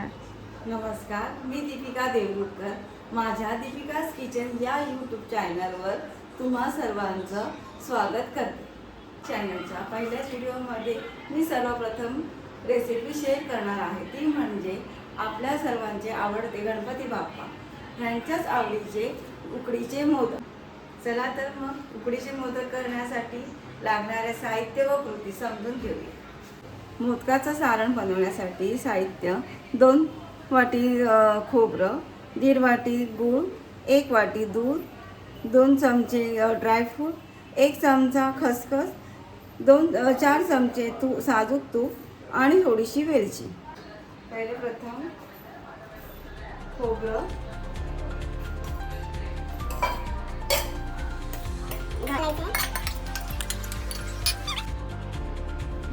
नमस्कार, मी दीपिका देवरुखकर. माझ्या दीपिकाज किचन या यूट्यूब चॅनलवर तुम्हा सर्वांचं स्वागत करते. चॅनलच्या पहिल्याच व्हिडिओमध्ये मी सर्वप्रथम रेसिपी शेअर करणार आहे, ती म्हणजे आपल्या सर्वांचे आवडते गणपती बाप्पा ह्यांच्याच आवडीचे उकडीचे मोदक. चला तर मग उकडीचे मोदक करण्यासाठी लागणारे साहित्य व कृती समजून घेऊया. मोदकाचं सारण बनवण्यासाठी साहित्य: 2 वाटी खोबरं, 1.5 वाटी गूळ, 1 वाटी दूध, 2 चमचे ड्रायफ्रूट, 1 चमचा खसखस, 4 चमचे साजूक तूप आणि थोडीशी वेलची. पहिले प्रथम खोबरं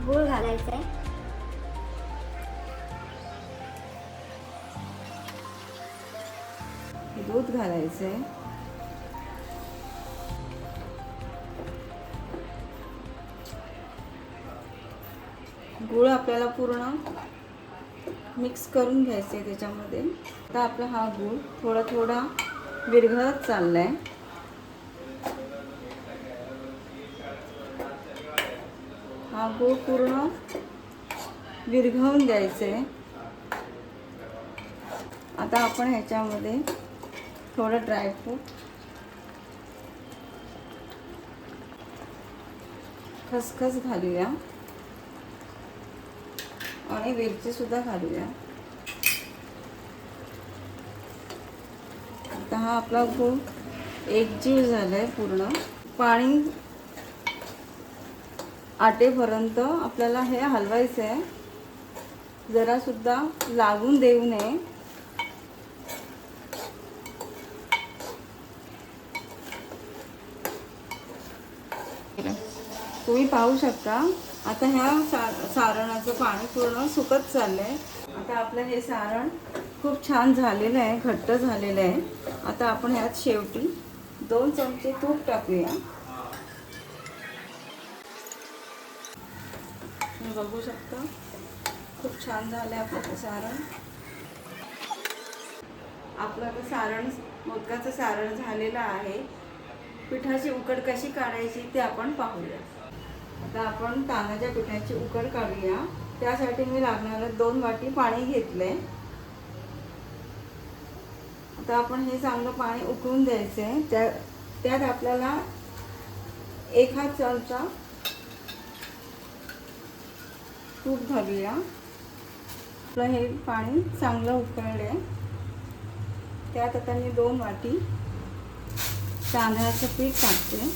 गूळ घालायचा आहे, दूध घालायचं आहे, गूळ आपल्याला पूर्ण मिक्स करून घ्यायचं आहे त्याच्यामध्ये. आता आपला हा गूळ थोडा थोडा विरघळत चाललाय. हा गूळ पूर्ण विरघळून द्यायचं आहे. आता आपण ह्याच्यामध्ये थोडं ड्रायफ्रूट, खसखस घालूया आणि वेलची सुद्धा घालूया. आता हा आपला गूळ एकजीव झालाय. पूर्ण पाणी आटेपर्यंत आपल्याला हे हलवायचं आहे, जरा सुद्धा लागून देऊ नये. तुम्ही पाहू शकता आता ह्या सारणाचं पाणी पूर्ण सुकत चाललंय. आता आपलं हे सारण खूप छान झालेलं आहे, घट्ट झालेलं आहे. आता आपण ह्यात शेवटी 2 चमचे तूप टाकूया. तुम्ही बघू शकता खूप छान झालंय आपलं सारण. आपलं आता सारण, मोदकाचं सारण झालेलं आहे. पिठाची उकड कशी काढायची ते आपण पाहूया. आता आपण तांदळाच्या पिठाची उकड काढूया. त्यासाठी मी लागणारं 2 वाटी पाणी घेतले. आता आपण हे चांगलं पाणी उकळून द्यायचं आहे. त्यात आपल्याला 1 चमचा तूप घालूया. आपलं हे पाणी चांगलं उकळले. त्यात आता मी 2 वाटी तांदळाचं पीठ टाकते.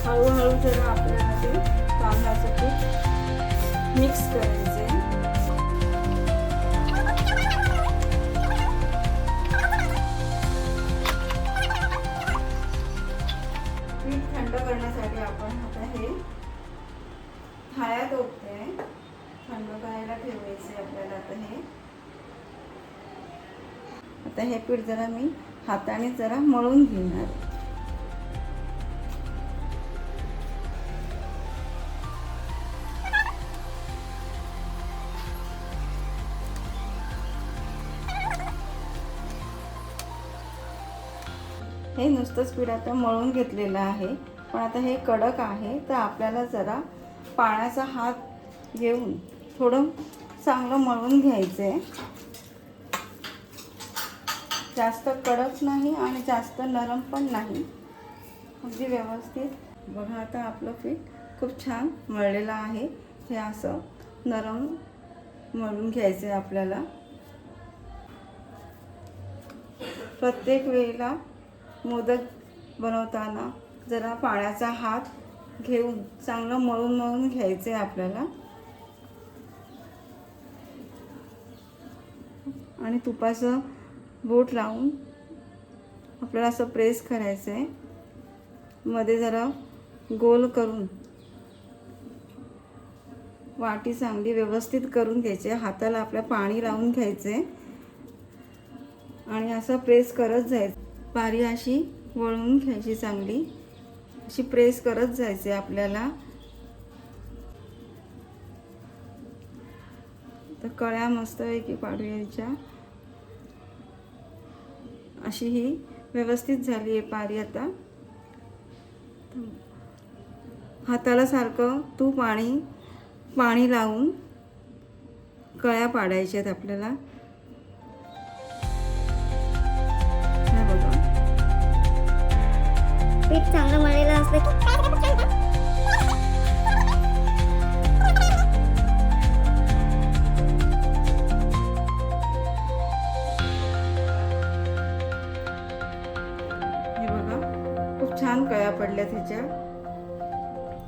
हळूहळू जरा आपल्याला ते तांदळाचं पीठ मिक्स करायचे. पीठ थंड करण्यासाठी आपण आता हे थाळ्यात ओतते. थंड करायला ठेवायचे आपल्याला. आता हे पीठ जरा मी हाताने जरा मळून घेणार. हे नुसतंच पीठ आता मळून घेतलेलं आहे, पण आता हे कडक आहे, तर आपल्याला जरा पाण्याचा हात घेऊन थोडं चांगलं मळून घ्यायचं आहे. जास्त कडक नाही आणि जास्त नरम पण नाही, अगदी व्यवस्थित. बघा आता आपलं पीठ खूप छान मळलेलं आहे. हे असं नरम मळून घ्यायचं आहे आपल्याला. प्रत्येक वेळेला मोदक बनवताना जरा पाण्याचा हात घेऊन चांगलं मळून घ्यायचं आहे आपल्याला. आणि तुपाचं बोट लावून आपल्याला असं प्रेस करायचं आहे. मध्ये जरा गोल करून वाटी चांगली व्यवस्थित करून घ्यायची. हाताला आपल्या पाणी लावून घ्यायचे आणि असं प्रेस करत जायचं. पारी अशी वळवून घ्यायची चांगली, अशी प्रेस करत जायचे आपल्याला. तर कळ्या मस्तपैकी पाडूयाच्या. अशी ही व्यवस्थित झाली आहे पारी. आता हाताला सारखं तूप आणि पाणी लावून कळ्या पाडायच्या आहेत आपल्याला. हे बघा, पीठ चांगलं मळलेलं असलं की हे बघा खूप छान कळ्या पडल्या त्याच्या.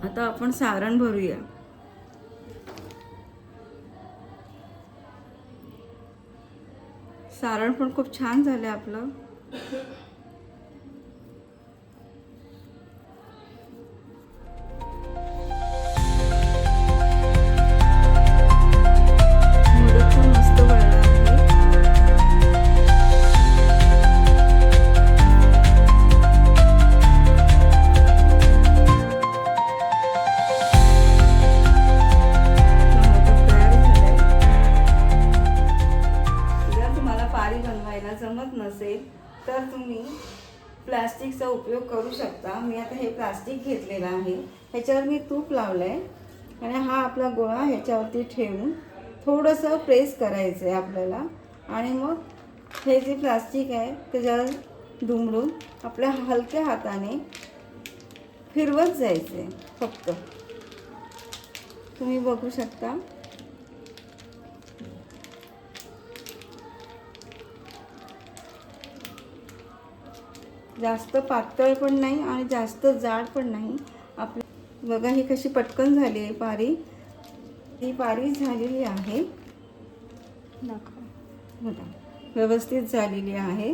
आता आपण सारण भरूया. सारण पण खूप छान झालं आपलं. मोदक पण मस्त वळला आहे. मोदक तयार झालाय. जर तुम्हाला पारी बनवायला जमत नसेल तर तुम्ही प्लास्टिकचा उपयोग करू शकता. मी आता हे प्लास्टिक घेतलेलं आहे, ह्याच्यावर मी तूप लावलंय आणि हा आपला गोळा ह्याच्यावरती ठेवून थोडंसं प्रेस करायचं आहे आपल्याला. आणि मग हे जे प्लास्टिक आहे त्याच्यावर दुमडून आपल्या हलक्या हाताने फिरवत जायचं आहे फक्त. तुम्ही बघू शकता. जास्त पातळ पण नाही आणि जास्त जाड पण नाही. आपली बघा ही कशी पटकन झाली आहे पारी. ही पारी झालेली आहे. बघा व्यवस्थित झालेली आहे.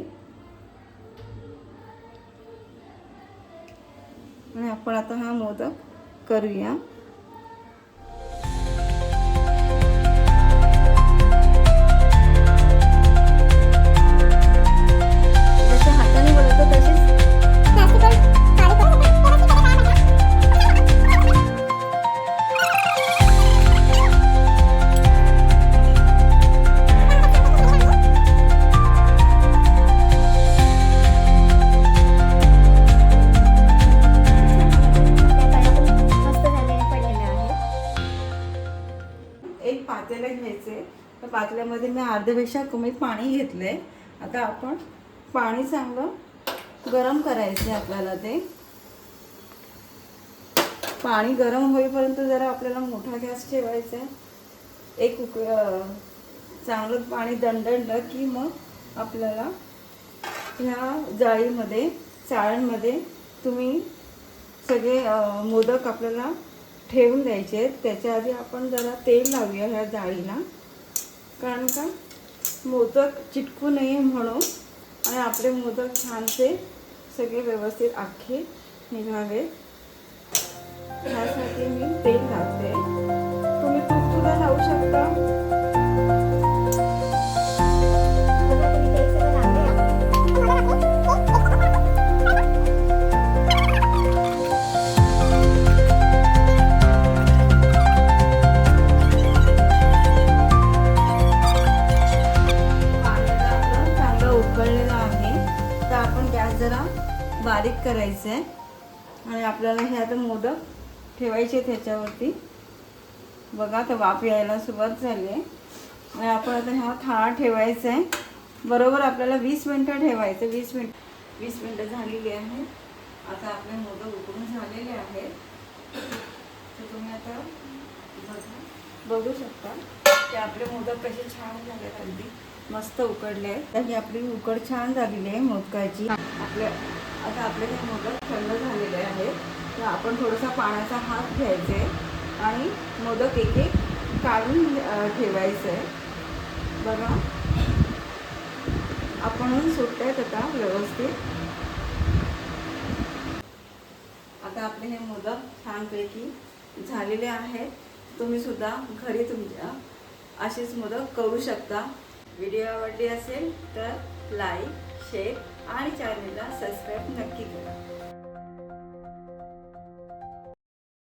आणि आपण आता हा मोदक करूया. जसं हाताने बनवतो तसेच मस्त झालेले पडलेले आहे. एक पातेलं घ्यायचे. त्या पातेल्यामध्ये मी अर्ध्यापेक्षा कमी पाणी घेतलंय. आता आपण पाणी चांगलं गरम करायचे आपल्याला. ते पाणी गरम होईपर्यंत जरा आपल्याला मोठा गॅस ठेवायचा आहे. एक चांगलं पाणी दणदणलं की मग आपल्याला ह्या जाळीमध्ये चाळणमध्ये तुम्ही सगळे मोदक आपल्याला ठेवून द्यायचे आहेत. त्याच्या आधी आपण जरा तेल लावूया ह्या जाळीला, कारण का मोदक चिटकू नये म्हणून. आणि आपले मोदक छानसे सगळे व्यवस्थित आखे निघावे ह्यासाठी मी तेल लावते. तुम्ही तूप सुद्धा लावू शकता. बघा तुम्ही तेल सगळं लावलंय. पाणी आपलं चांगलं उकळलेलं आहे. तर आपण गॅस जरा बारीक करायचं आहे. आणि आपल्याला हे आता मोदक ठेवायचे त्याच्यावरती. बघा आता वाफ यायला सुरुवात झाली आहे. आणि आपण आता ह्या थाळा ठेवायचा आहे. बरोबर आपल्याला 20 मिनटं ठेवायचं. 20 मिनटं झालेली आहे. आता आपले मोदक उकडून झालेले आहेत. तर तुम्ही आता बघू शकता की आपले मोदक कसे छान झाले. अगदी मस्त उकडले आहेत. तर ही आपली उकड छान झालेली आहे मोदकाची. आता आपले हे मोदक थंड झालेले आहेत. तर आपण थोडासा पाण्याचा हात घ्यायचा आहे आणि मोदक एक एक काढून ठेवायचं आहे. बघा आपण सुटतायत आता व्यवस्थित. आता आपले हे मोदक छानपैकी झालेले आहेत. तुम्ही सुद्धा घरी तुमच्या असेच मोदक करू शकता. व्हिडिओ आवडली असेल तर लाईक, शेअर आणि चॅनलला सबस्क्राईब नक्की करा.